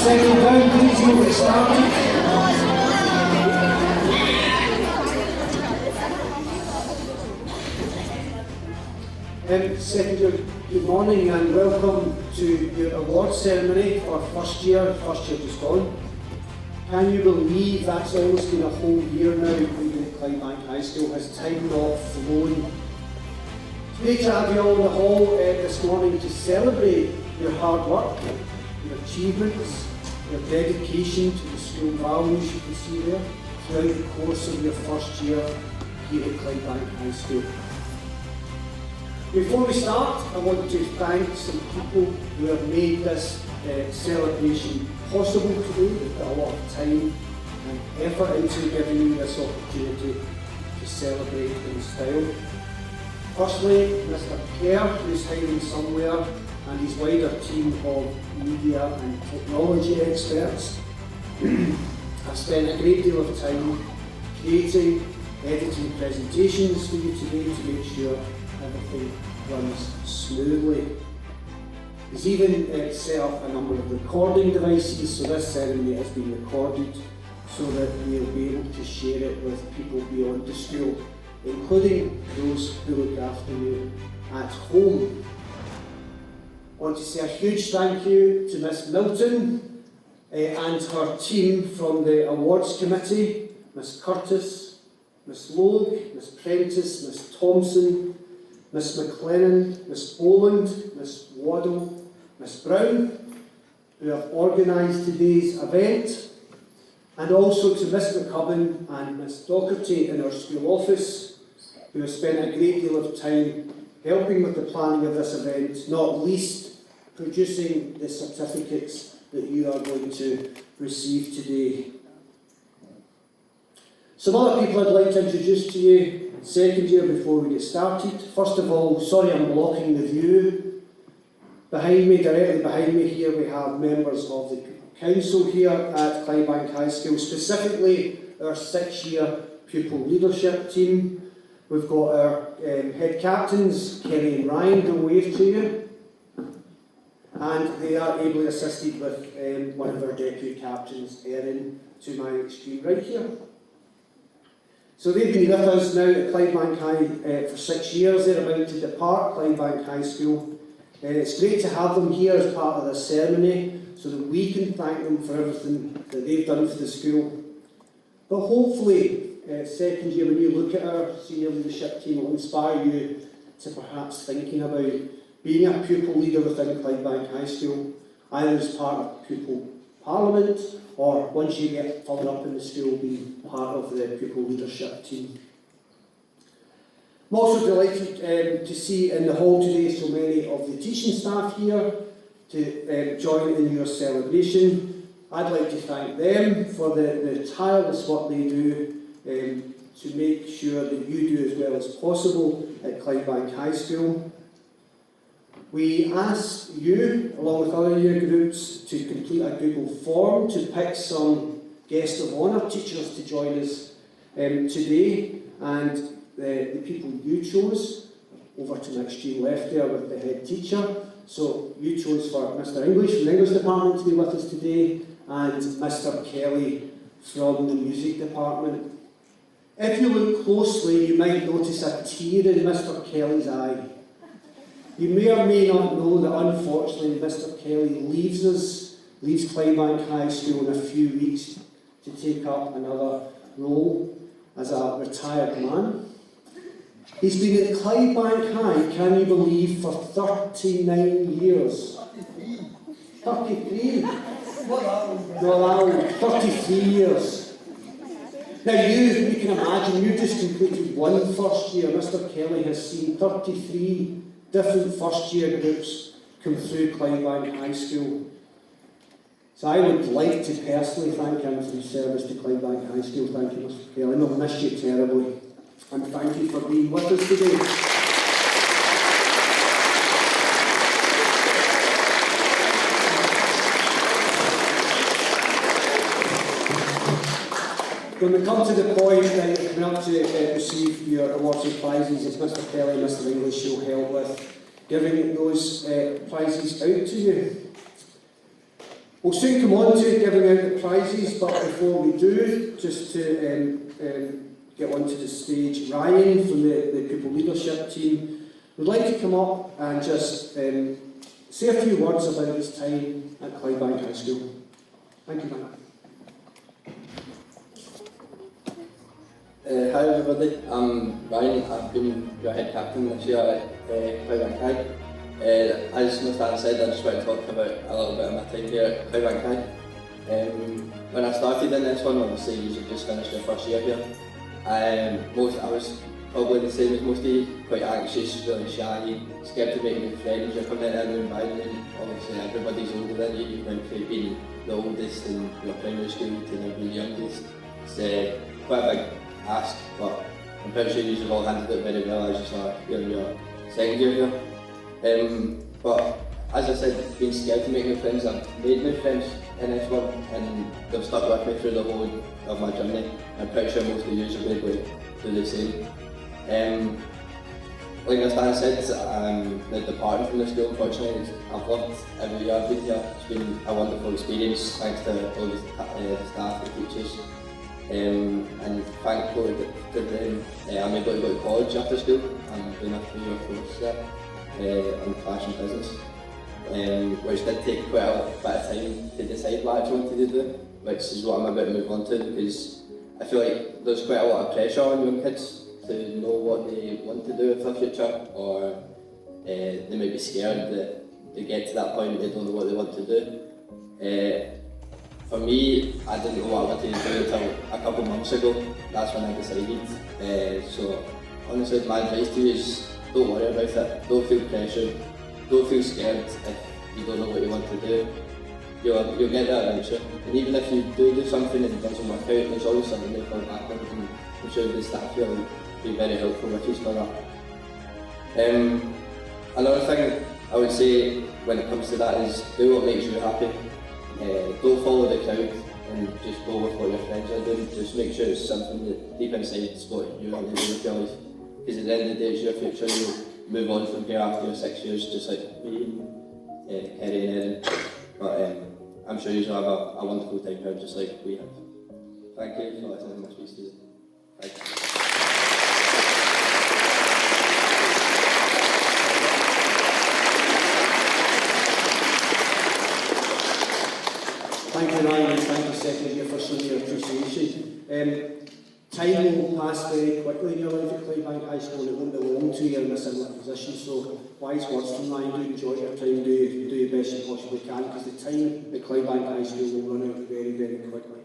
settle down, please, we'll get started. Second year, good morning and welcome to your award ceremony for first year just gone. Can you believe that's almost been a whole year now even at Clydebank High School? Has time not flown? Great to have you all in the hall this morning to celebrate your hard work, your achievements, your dedication to the school values you can see there throughout the course of your first year here at Clydebank High School. Before we start, I want to thank some people who have made this celebration possible today. They've put a lot of time and effort into giving you this opportunity to celebrate in style. Firstly, Mr. Kerr, who's hiding somewhere, and his wider team of media and technology experts have spent a great deal of time creating, editing presentations for you today to make sure everything runs smoothly. He's even set up a number of recording devices, so this ceremony has been recorded so that we'll be able to share it with people beyond the school, including those who look after you at home. I want to say a huge thank you to Miss Milton and her team from the awards committee, Miss Curtis, Miss Logue, Miss Prentice, Miss Thompson, Miss McLennan, Miss Boland, Miss Waddle, Miss Brown, who have organised today's event, and also to Miss McCubbin and Miss Docherty in our school office, who have spent a great deal of time helping with the planning of this event, not least producing the certificates that you are going to receive today. Some other people I'd like to introduce to you second year before we get started. First of all, sorry I'm blocking the view. Behind me, directly behind me here, we have members of the Pupil Council here at Clydebank High School, specifically our 6-year pupil leadership team. We've got our head captains, Kerry and Ryan, who will wave to you. And they are ably assisted with one of our deputy captains, Erin, to my extreme right here. So they've been with us now at Clydebank High for 6 years. They're about to depart Clydebank High School. It's great to have them here as part of this ceremony so that we can thank them for everything that they've done for the school. But hopefully, second year, when you look at our senior leadership team, it will inspire you to perhaps thinking about being a pupil leader within Clydebank High School, either as part of Pupil Parliament, or once you get further up in the school, being part of the pupil leadership team. I'm also delighted to see in the hall today so many of the teaching staff here to join in your celebration. I'd like to thank them for the tireless work they do to make sure that you do as well as possible at Clydebank High School. We ask you, along with other year groups, to complete a Google form to pick some guest of honour teachers to join us today, and the people you chose, over to my extreme left there with the head teacher. So you chose for Mr English from the English department to be with us today, and Mr Kelly from the music department. If you look closely, you might notice a tear in Mr Kelly's eye. You may or may not know that unfortunately Mr Kelly leaves Clydebank High School in a few weeks to take up another role as a retired man. He's been at Clydebank High, can you believe, for 39 years. 33? No, 33 years. Now you can imagine, you just completed one first year. Mr Kelly has seen 33 different first year groups come through Clydebank High School. So I would like to personally thank him for his service to Clydebank High School. Thank you, Mr Kelly. I've missed you terribly. And thank you for being with us today. When we come to the point that you're coming up to receive your awards and prizes, it's Mr Kelly and Mr English who will help with giving those prizes out to you. We'll soon come on to giving out the prizes, but before we do, just to get onto the stage, Ryan from the pupil leadership team would like to come up and just say a few words about his time at Clydebank High School. Thank you, Ryan. Hi everybody, I'm Ryan. I've been your head captain this year at Clydebank High. As Mr. said, I just want to talk about a little bit of my time here at Clydebank High. When I started in this one, obviously you just finished your first year here. I was probably the same as most of you, quite anxious, really shy, scared to make new friends. You're coming into a new environment, obviously everybody's older than you. You went from being the oldest in your primary school to now being the youngest. It's quite a big ask, but I'm pretty sure you've all handled it very well as you saw here in your second year here. But as I said, being scared to make new friends, I've made new friends in this one and they've stuck with me through the whole of my journey. I'm pretty sure most of you will be able to do the same. Like Mr. said, the departing from the school, unfortunately, I've loved every year I've been here. It's been a wonderful experience thanks to all the staff and teachers. And thankful to them, I'm able to go to college after school. I'm doing a 3-year course there in fashion business, which did take quite a bit of time to decide what I actually wanted to do, which is what I'm about to move on to, because I feel like there's quite a lot of pressure on young kids to know what they want to do with their future, or they may be scared that they get to that point they don't know what they want to do. For me, I didn't know what I wanted to do until a couple of months ago. That's when I decided. So honestly, my advice to you is don't worry about it. Don't feel pressured. Don't feel scared if you don't know what you want to do. You'll get there eventually. And even if you do something and it doesn't work out, there's always something to fall back on. And I'm sure the staff here will be very helpful with you for that. Another thing I would say when it comes to that is do what makes you happy. Don't follow the crowd and just go with what your friends are doing. Just make sure it's something that deep inside is what you want to do with your life. Because at the end of the day, it's your future. You'll move on from here after your 6 years, just like me, Kerry and Erin. But I'm sure you'll have a wonderful time here, just like we have. Thank you for listening to my speech today. Thank you. Thank you, Ryan, and thank you, second year, for showing your appreciation. Time will pass very quickly in your life at Clydebank High School, and it won't be long to you in a similar position. So, wise words from Ryan. Do enjoy your time, do your best you possibly can, because the time at Clydebank High School will run out very, very quickly.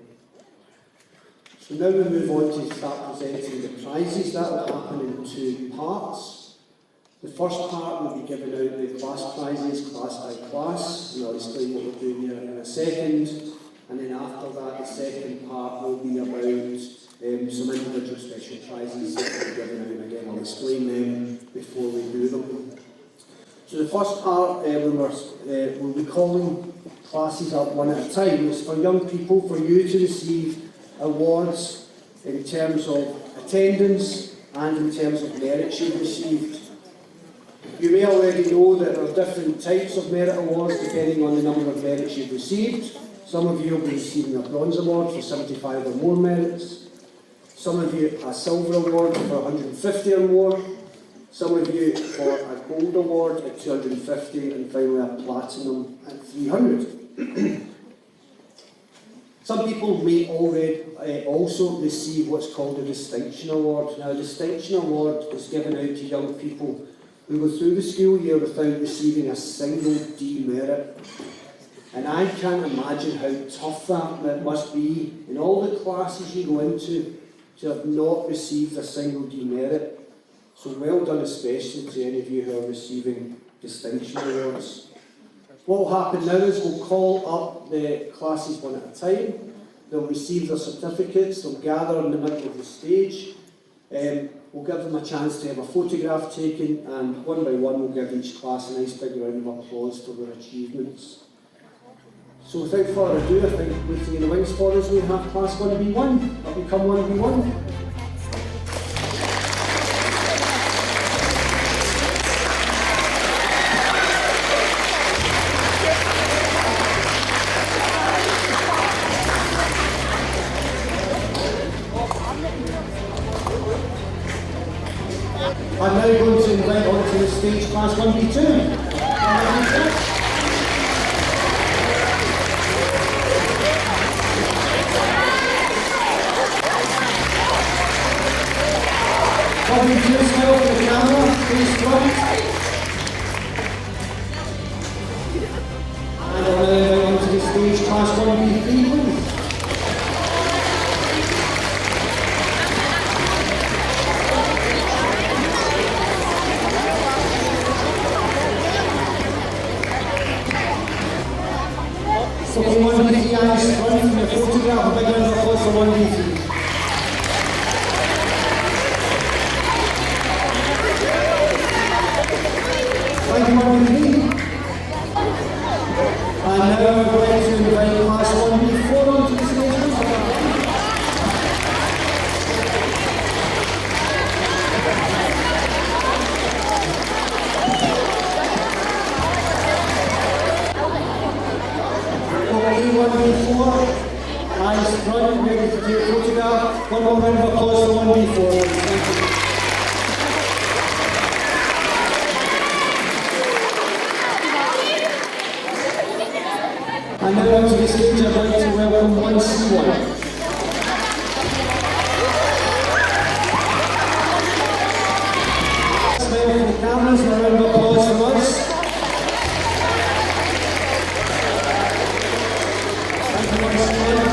So now we move on to start presenting the prizes. That will happen in 2 parts. The first part will be giving out the class prizes, class by class, and I'll explain what we're doing here in a second. And then after that, the second part will be about some individual special prizes that we're giving out, and again I'll explain them before we do them. So the first part, we'll be calling classes up one at a time. It's for young people, for you to receive awards in terms of attendance and in terms of merits you've received. You may already know that there are different types of merit awards depending on the number of merits you've received. Some of you will be receiving a bronze award for 75 or more merits. Some of you a silver award for 150 or more. Some of you for a gold award at 250, and finally a platinum at 300. Some people may already also receive what's called a distinction award. Now, a distinction award is given out to young people who go through the school year without receiving a single demerit. And I can't imagine how tough that must be in all the classes you go into to have not received a single demerit. So well done, especially to any of you who are receiving distinction awards. What will happen now is we'll call up the classes one at a time. They'll receive their certificates, they'll gather in the middle of the stage. We'll give them a chance to have a photograph taken, and one by one we'll give each class a nice big round of applause for their achievements. So without further ado, I think waiting in the wings for us, we have class 1B1. Up you come 1B1. I'm now going to invite onto the stage class 1B2. Coming to yourself with the camera, please front. And I'll now invite onto the stage class 1B3, please. So for 1B3, eyes front from your photograph, a big round of applause for 1B3. Thank you, 1B3. And now I'm going to invite class 1B4 onto the stage. Okay, 1B4, eyes front, ready to take a photograph. One more round of applause for 1B4. Thank you. And now onto the stage, I'd like to welcome 1C1. Smile for the cameras and a round of applause from us. Thank you, 1C1.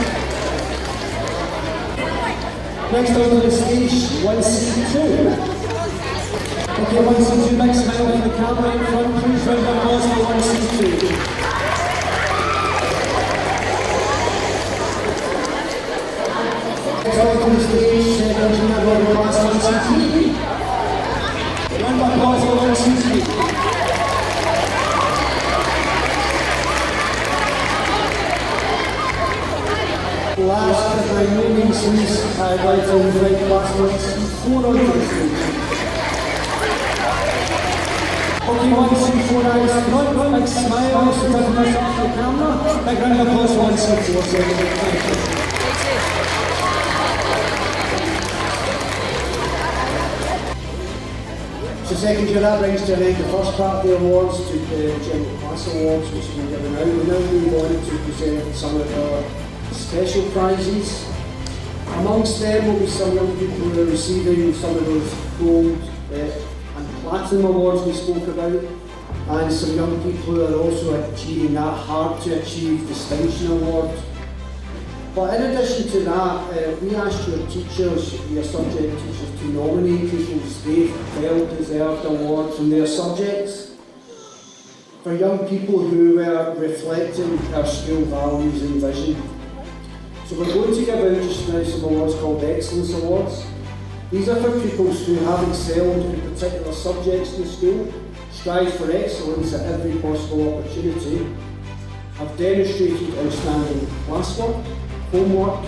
Next onto the stage, 1C2. Okay, 1C2, big smile for the camera in front, please. Round of applause for 1C2. Welcome to the stage, second member of class 1C3. Round of applause for 1C3. Last but by no means least, I'd like to invite class 1C4 onto the stage. Okay, 1C4 eyes front, big smile, so turn this up to the camera. Big round of applause for 1C4. Thank you. So second year, that brings to an end the first part of the awards to the general class awards, which we're giving out. We now move on to present some of our special prizes. Amongst them will be some young people who are receiving some of those gold and platinum awards we spoke about, and some young people who are also achieving that hard to achieve distinction award. But in addition to that, we asked your teachers, your subject teachers, to nominate people they felt deserved awards from their subjects. For young people who were reflecting our school values and vision. So we're going to give out just now some awards called Excellence Awards. These are for pupils who have excelled in particular subjects in school, strive for excellence at every possible opportunity, have demonstrated outstanding classwork, homework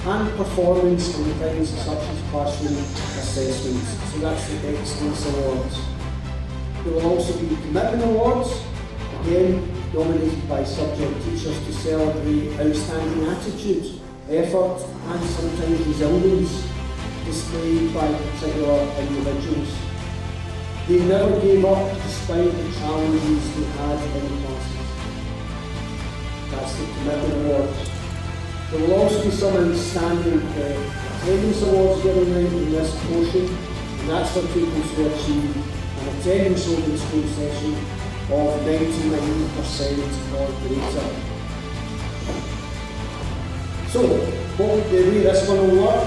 and performance in things such as classroom assessments. So that's the Excellence Awards. There will also be Commitment Awards, again nominated by subject teachers to celebrate outstanding attitude, effort and sometimes resilience displayed by particular individuals. They never gave up despite the challenges they had in classes. That's the Commitment Awards. There will also be some outstanding attendance awards given out in this portion, and that's for pupils who achieve an attendance over the school session of 99% or greater. So, the way this one will work,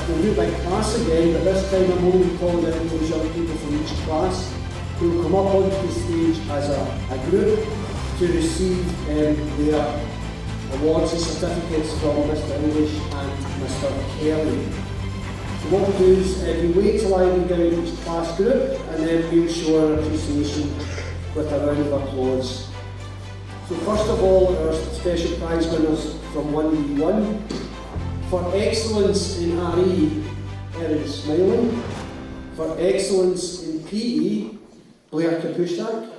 we'll do it by class again, but this time I'm only calling out those young people from each class who will come up onto the stage as a group to receive their awards and certificates from Mr. English and Mr. Kelly. So what we'll do is we wait till I read out each class group and then we'll show our appreciation with a round of applause. So first of all, our special prize winners from 1B1. For excellence in RE, Erin Smiling. For excellence in PE, Blair Kapushak.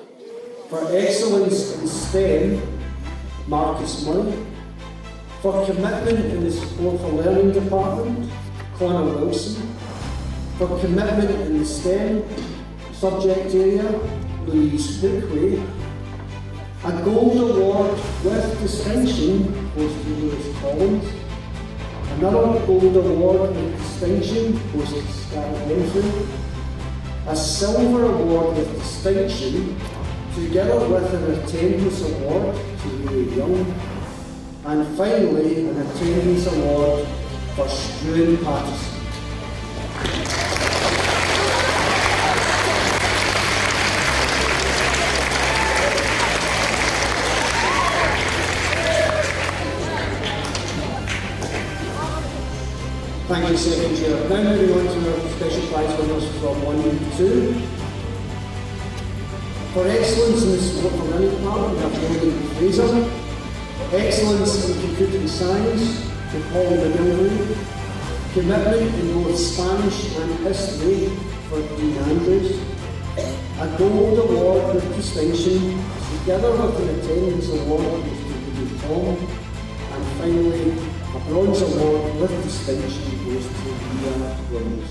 For excellence in STEM, Marcus Murray. For commitment in the Support for Learning department, Connor Wilson. For commitment in the STEM subject area, Louise Hookway. A gold award with distinction goes to Lewis Collins. Another gold award with distinction goes to Scarlett Henry. A silver award with distinction, together with an attendance award to Louis Young. And finally, an attendance award for Stuart Patterson. Thank you, second year. Now moving on to our special prize winners from 1 to 2. For excellence in the sport for running department, we have Logan Fraser. Excellence in computing science, to Paul McGilvery. Commitment in both Spanish and history for Dean Andrews. A gold award with distinction, together with an attendance award to Tom. And finally, a bronze award with distinction goes to Leah Williams.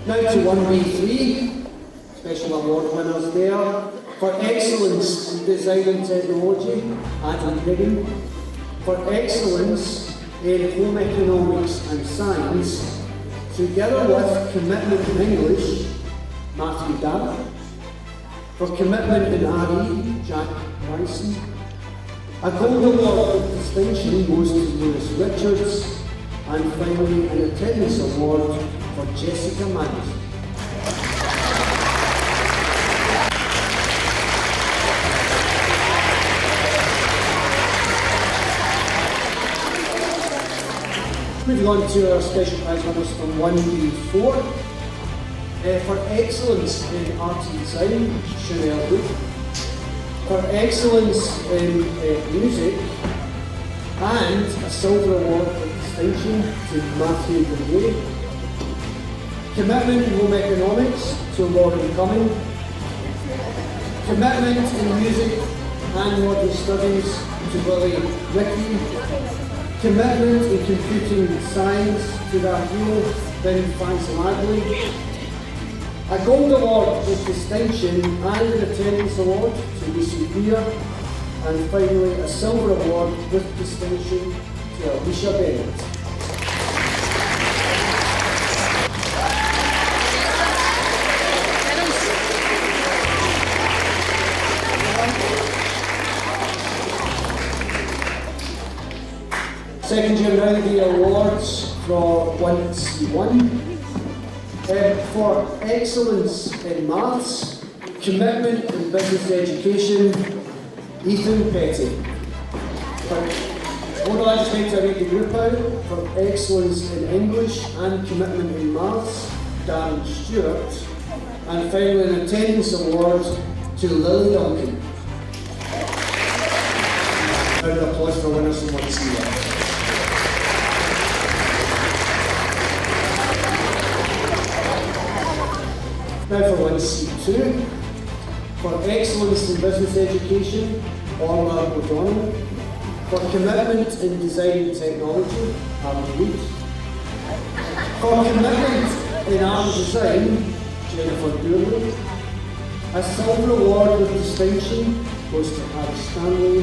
Now to 1B3, special award winners there. For excellence in design and technology, Adam Higgin. For excellence in home economics and science, together with commitment in English, Matthew Dabb. For commitment in RE, Jack Bryson. A gold award of distinction goes to Lewis Richards. And finally, an attendance award for Jessica Mann. Moving on to our special prize winners from 1B4. For excellence in art and design, Chanel Wood. For excellence in music, and a silver award of distinction to Matthew Gray. Commitment in home economics to Lauren Cumming. Commitment in music and modern studies to Willie Ricky. Commitment in computing science to Raheel bin Fancy. A gold award with distinction and an attendance award to Lucy Beer. And finally, a silver award with distinction to Alicia Bennett. Second year now the awards for 1C1. For excellence in maths, commitment in business education, Ethan Petty. What I just like to read the group out. For excellence in English and commitment in maths, Darren Stewart. And finally an attendance award to Lily Duncan. Round of applause for winners from 1C1. Now for 1C2, for excellence in business education, Orla O'Donnell. For commitment in design and technology, Alan Reed. For commitment in art and design, Jennifer Dooley. A silver award with distinction goes to Harry Stanley.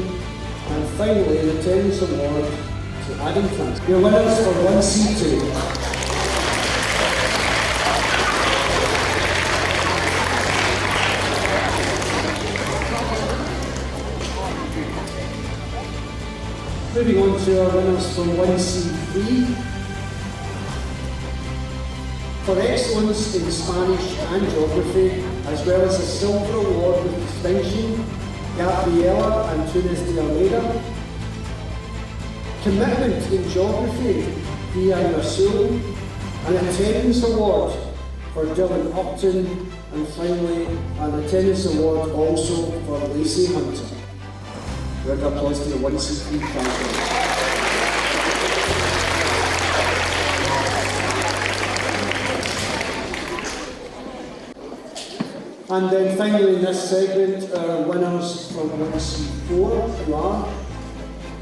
And finally, an attendance award to Adam Trans. Your winners for 1C2. Moving on to our winners from 1C3. For excellence in Spanish and geography, as well as a silver award with distinction, Gabriela Antunes de Almeida. Commitment in geography, Via Rasul. An attendance award for Dylan Upton. And finally, an attendance award also for Lacey Hunter. Round of applause to the 1C3 champion. And then finally in this segment, our winners from 1C4, who are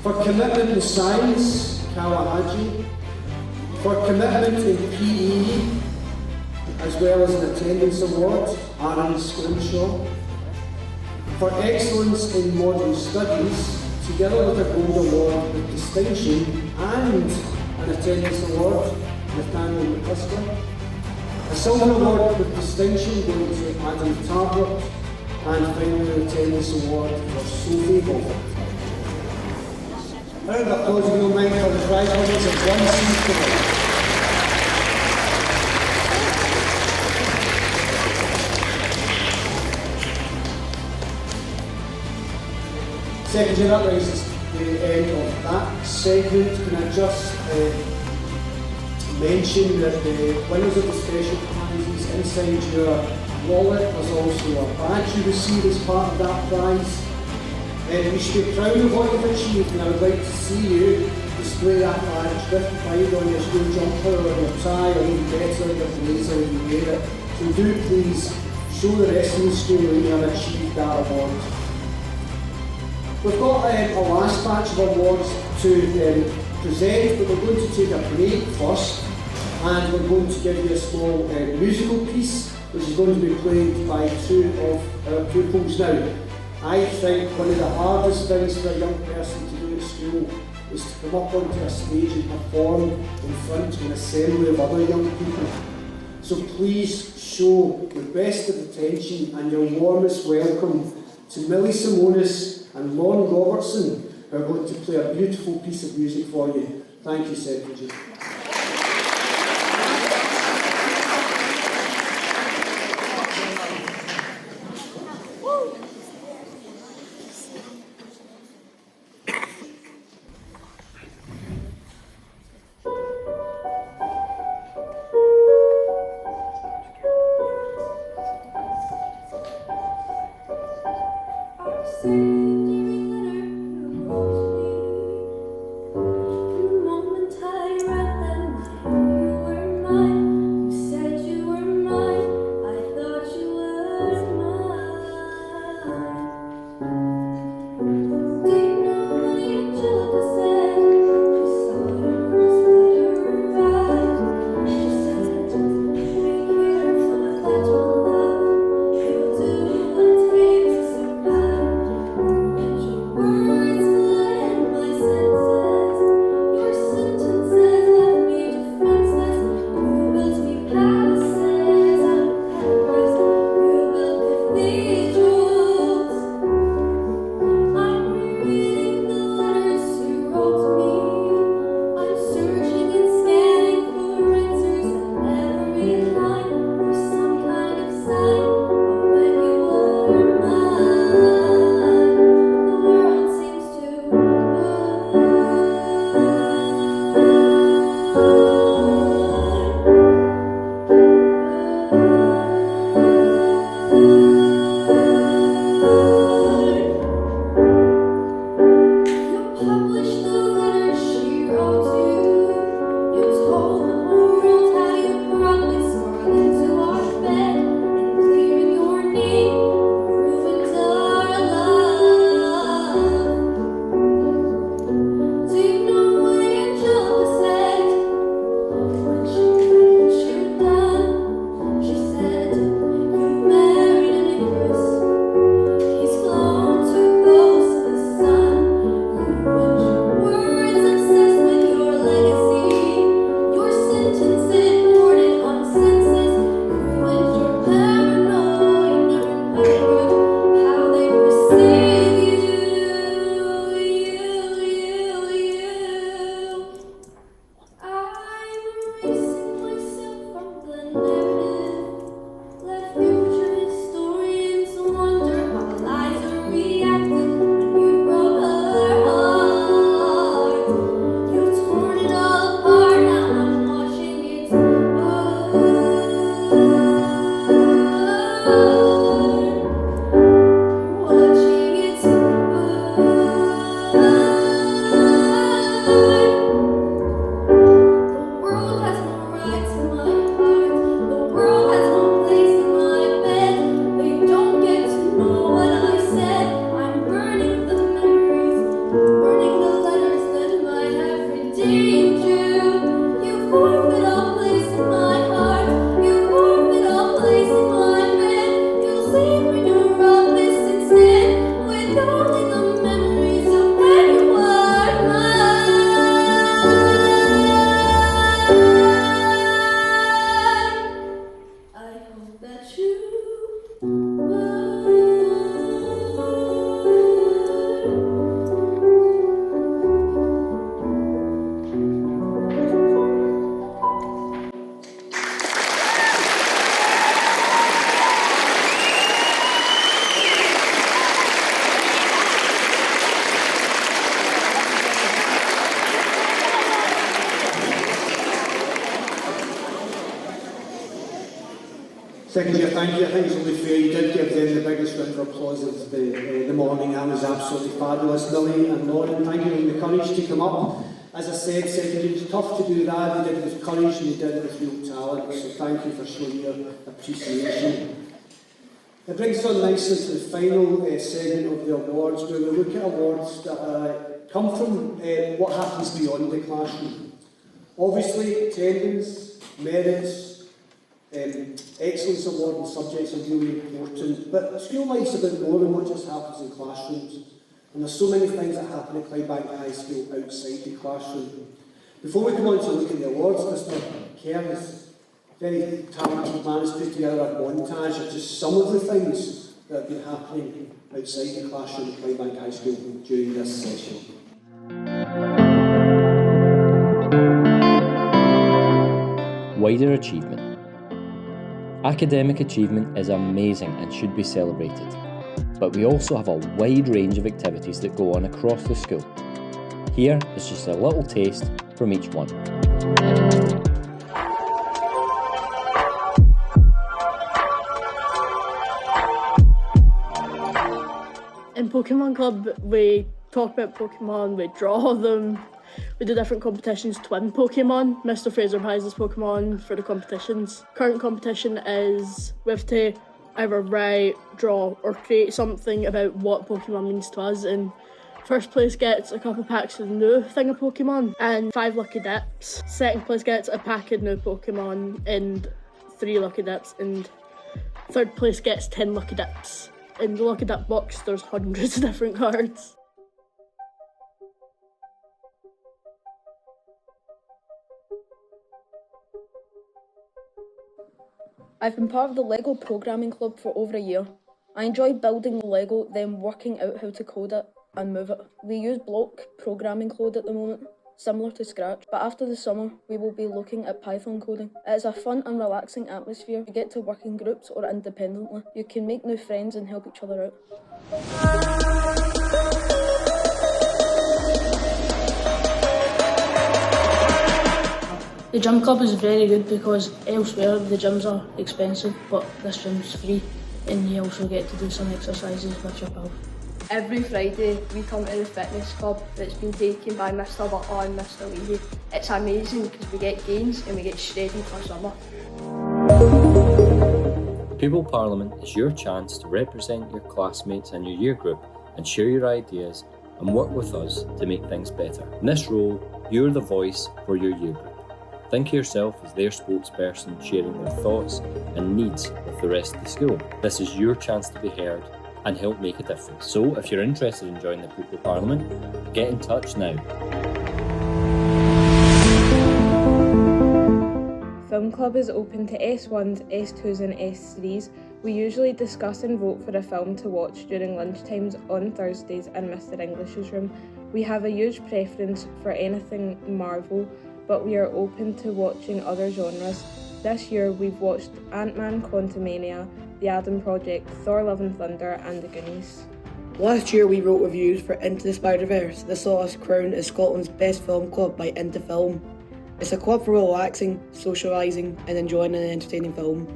for commitment in science, Kawahaji, for commitment in PE, as well as an attendance award, Aaron Scrimshaw, for excellence in modern studies, together with a gold award with distinction and an attendance award, Nathaniel McCusker, a silver award with distinction going to Adam Tarbert, and finally an attendance award for Sophie Hoffert. A round of applause, if you don't mind, for the prize winners of 1C4. Secondly, that brings us to the end of that segment. Can I just mention that the winners of the special prizes inside your wallet was also a badge you received as part of that prize. You should be proud of what you've achieved, and I would like to see you display that badge with pride on your school jumper or your tie, or even better, your blazer if you wear it. So do please show the rest of the school that you have achieved that award. We've got a last batch of awards to present, but we're going to take a break first, and we're going to give you a small musical piece, which is going to be played by two of our pupils now. I think one of the hardest things for a young person to do at school is to come up onto a stage and perform in front of an assembly of other young people. So please show your best of attention and your warmest welcome to Millie Simonis and Lon Robertson, who are going to play a beautiful piece of music for you. Thank you, Secretary. The moment I read Second year, thank you. I think it's only fair you did give them the biggest round of applause of the morning. That was absolutely fabulous. Millie and Lauren, thank you for the courage to come up. As I said, second year, it's tough to do that. They did it with courage and they did it with real talent. So thank you for showing your appreciation. It brings us on nicely to the final segment of the awards, where we look at awards that come from what happens beyond the classroom. Obviously, attendance, merits, excellence award and subjects are really important, but school life's about more than what just happens in classrooms. And there's so many things that happen at Clydebank High School outside the classroom. Before we come on to look at the awards, Mr. Kerr, this very talented man, has put together a montage of just some of the things that have been happening outside the classroom at Clydebank High School during this session. Wider achievement. Academic achievement is amazing and should be celebrated, but we also have a wide range of activities that go on across the school. Here is just a little taste from each one. In Pokemon Club, we talk about Pokemon, we draw them, we do different competitions to win Pokemon. Mr. Fraser prizes Pokemon for the competitions. Current competition is we have to either write, draw or create something about what Pokemon means to us, and first place gets a couple packs of the new thing of Pokemon and 5 lucky dips. Second place gets a pack of new Pokemon and 3 lucky dips, and third place gets 10 lucky dips. In the lucky dip box there's hundreds of different cards. I've been part of the Lego programming club for over a year. I enjoy building the Lego, then working out how to code it and move it. We use block programming code at the moment, similar to Scratch, but after the summer we will be looking at Python coding. It is a fun and relaxing atmosphere. You get to work in groups or independently. You can make new friends and help each other out. The gym club is very good because elsewhere the gyms are expensive, but this gym's free and you also get to do some exercises with your pal. Every Friday we come to the fitness club that's been taken by Mr. Butler and Mr. Leahy. It's amazing because we get gains and we get shredded for summer. Pupil Parliament is your chance to represent your classmates and your year group and share your ideas and work with us to make things better. In this role, you're the voice for your year group. Think of yourself as their spokesperson, sharing their thoughts and needs with the rest of the school. This is your chance to be heard and help make a difference. So if you're interested in joining the Pupil Parliament, get in touch now. Film Club is open to S1s, S2s and S3s. We usually discuss and vote for a film to watch during lunchtimes on Thursdays in Mr. English's room. We have a huge preference for anything Marvel, but we are open to watching other genres. This year we've watched Ant-Man Quantumania, The Adam Project, Thor Love and Thunder and The Goonies. Last year we wrote reviews for Into the Spider-Verse. This saw us crowned as Scotland's best film club by Into Film. It's a club for relaxing, socialising and enjoying an entertaining film.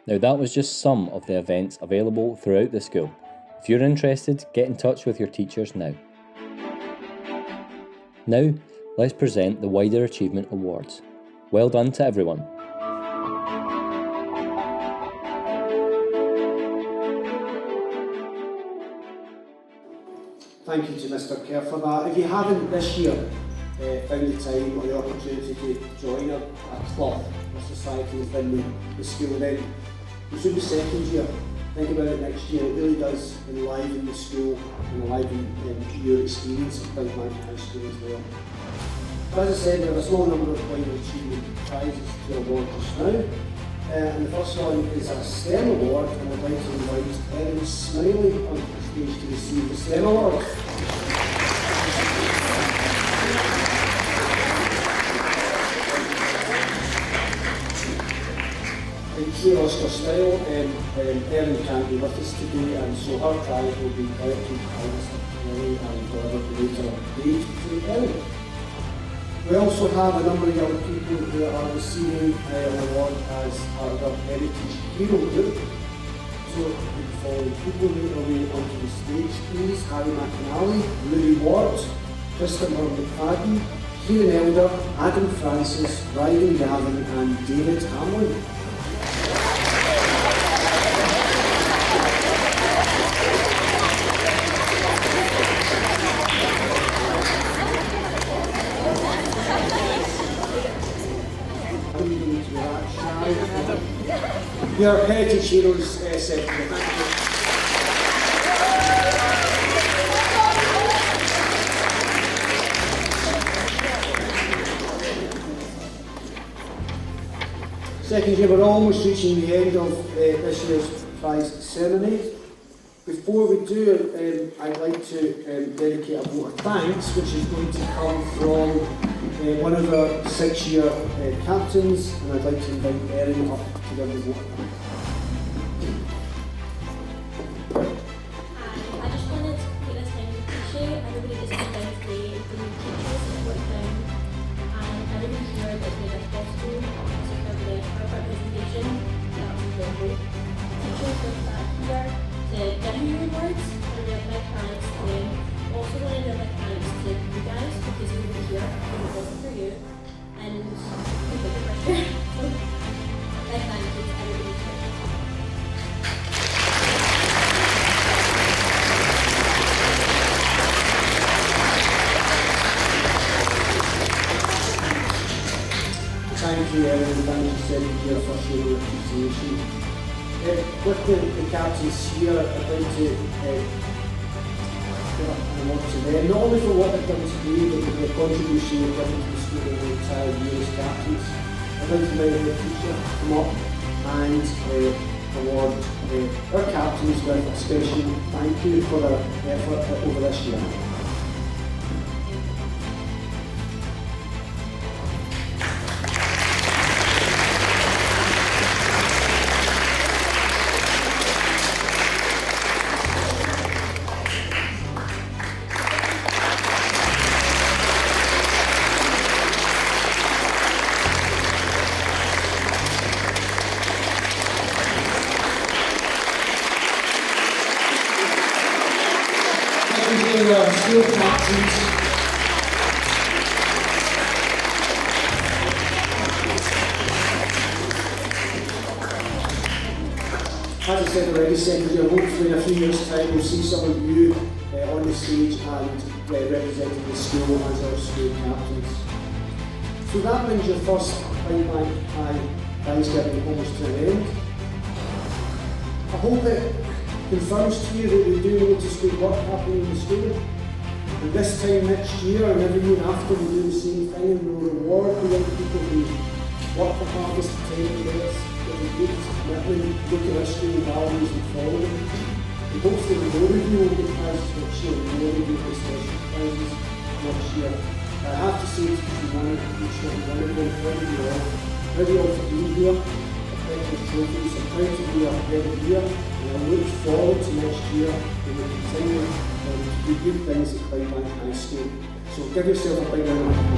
Now that was just some of the events available throughout the school. If you're interested, get in touch with your teachers now. Now, let's present the Wider Achievement Awards. Well done to everyone. Thank you to Mr. Kerr for that. If you haven't this year found the time or the opportunity to join a club or society within the school, then you should be second year. Think about it next year. It really does enliven the school and enliven your experience at Clydebank High School as well. As I said, we have a small number of wider achievement prizes to award just now. And the first one is a STEM award, and I'd like to invite Erin Smiley onto the stage to receive the STEM award. Thank you, her style, Erin can't be with us today, and so her prize will be collected early and delivered later date to Erin. We also have a number of young people who are receiving an award as part of our Heritage Hero Group. So the following people make their way onto the stage, please. Harry McAnally, Rudy Ward, Christopher McFadden, Kieran Elder, Adam Francis, Ryan Gavin and David Hamlin. Your Heritage Heroes Secretary. Thank you. Second year, we're almost reaching the end of this year's prize ceremony. Before we do, I'd like to dedicate a vote of thanks, which is going to come from one of our 6-year captains, and I'd like to invite Erin up to give the vote of thanks. I just wanted to take this time to appreciate everybody that's come down today, including teachers that worked down, and everybody here that's made this possible. It's a privilege for our presentation that was available. Teachers worked back here to give you rewards, and they're big thanks to them. Also want to give big thanks to you guys, because you were here and it wasn't for you. And we put the pressure. So big thank you to everybody here. Thank you, Erin, and thank you, Secretary, for showing appreciation. With the captains here, I'd like to give an award to them, not only for what they've done today, but for the contribution they've given to the school over the entire year as captains. I'd like to invite the teacher to come up and award our captains with a special thank you for their effort over this year. School captains. As I said already, Secretary, hopefully in a few years' time we'll see some of you on the stage and representing the school as our school captains. So that brings your first Clydebank High prize giving almost to an end. I hope it confirms to you that we do notice good work happening in the school. And this time next year and every year after we do the same thing, and we'll reward the young people who work the hardest to take this, with a good commitment, look at history and values and follow them. And hopefully we will review all the prizes next year, we will review the special prizes next year. I have to say to you, one of each and one of them, proud of you all for being here, proud of the trophies, I'm proud to be a head of year, and I look forward to next year when we continue to do good things at Clydebank High School. So give yourself a big round of applause.